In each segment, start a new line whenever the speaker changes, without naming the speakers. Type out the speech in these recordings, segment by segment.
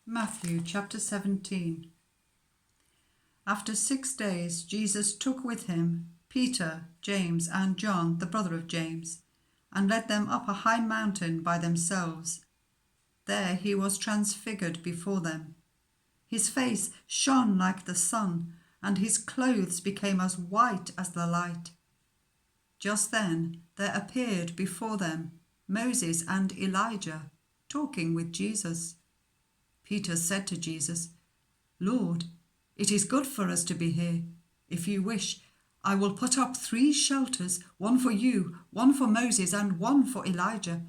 Matthew chapter 17. After 6 days, Jesus took with him Peter, James, and John, the brother of James, and led them up a high mountain by themselves. There he was transfigured before them. His face shone like the sun, and his clothes became as white as the light. Just then there appeared before them Moses and Elijah, talking with Jesus. Peter said to Jesus, "Lord, it is good for us to be here. If you wish, I will put up 3 shelters, one for you, one for Moses, and one for Elijah."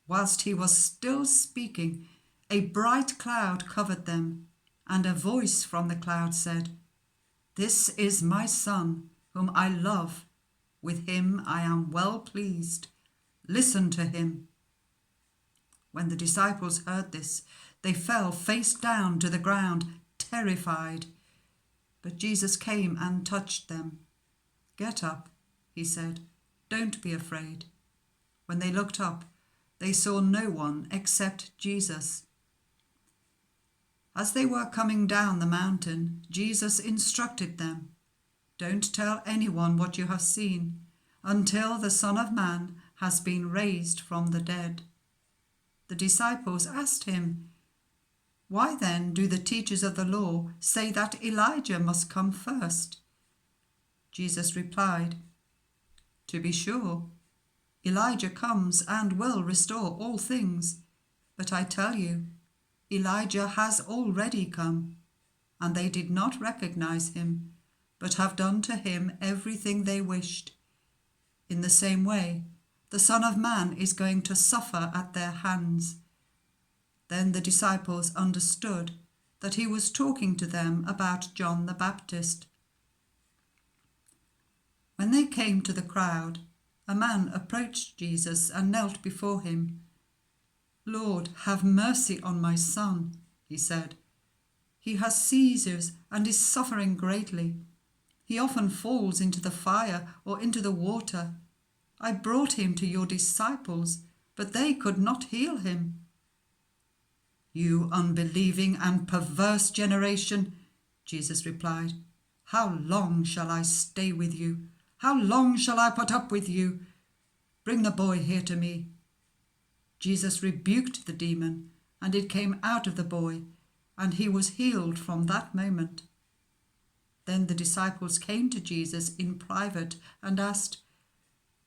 Whilst he was still speaking, a bright cloud covered them, and a voice from the cloud said, "This is my Son, whom I love. With him I am well pleased. Listen to him." When the disciples heard this, they fell face down to the ground, terrified. But Jesus came and touched them. "Get up," he said. "Don't be afraid." When they looked up, they saw no one except Jesus. As they were coming down the mountain, Jesus instructed them, "Don't tell anyone what you have seen until the Son of Man has been raised from the dead." The disciples asked him, "Why then do the teachers of the law say that Elijah must come first?" Jesus replied, "To be sure, Elijah comes and will restore all things. But I tell you, Elijah has already come, and they did not recognize him, but have done to him everything they wished. In the same way, the Son of Man is going to suffer at their hands." Then the disciples understood that he was talking to them about John the Baptist. When they came to the crowd, a man approached Jesus and knelt before him. "Lord, have mercy on my son," he said. "He has seizures and is suffering greatly. He often falls into the fire or into the water. I brought him to your disciples, but they could not heal him." "You unbelieving and perverse generation," Jesus replied, "how long shall I stay with you? How long shall I put up with you? Bring the boy here to me." Jesus rebuked the demon, and it came out of the boy, and he was healed from that moment. Then the disciples came to Jesus in private and asked,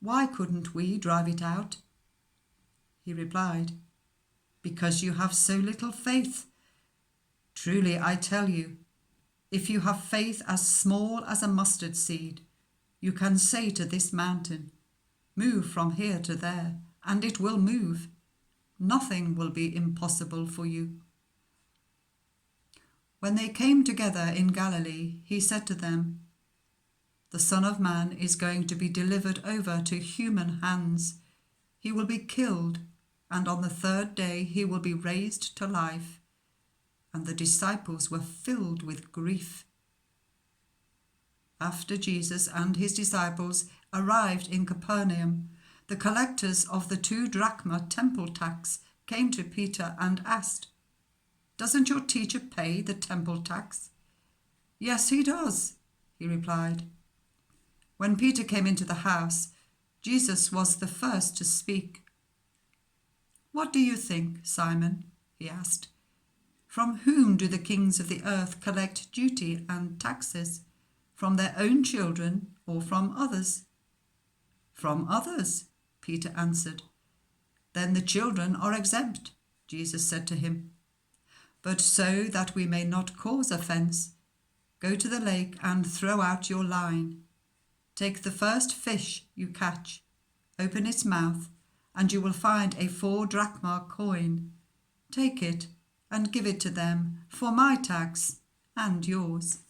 "Why couldn't we drive it out?" He replied, "Because you have so little faith. Truly I tell you, if you have faith as small as a mustard seed, you can say to this mountain, 'Move from here to there,' and it will move. Nothing will be impossible for you." When they came together in Galilee, he said to them, "The Son of Man is going to be delivered over to human hands. He will be killed, and on the 3rd day he will be raised to life." And the disciples were filled with grief. After Jesus and his disciples arrived in Capernaum, the collectors of the 2 drachma temple tax came to Peter and asked, "Doesn't your teacher pay the temple tax?" "Yes, he does," he replied. When Peter came into the house, Jesus was the first to speak. "What do you think, Simon?" he asked. "From whom do the kings of the earth collect duty and taxes? From their own children or from others?" "From others," Peter answered. "Then the children are exempt," Jesus said to him. "But so that we may not cause offense, go to the lake and throw out your line. Take the first fish you catch, open its mouth, and you will find a 4 drachma coin. Take it and give it to them for my tax and yours."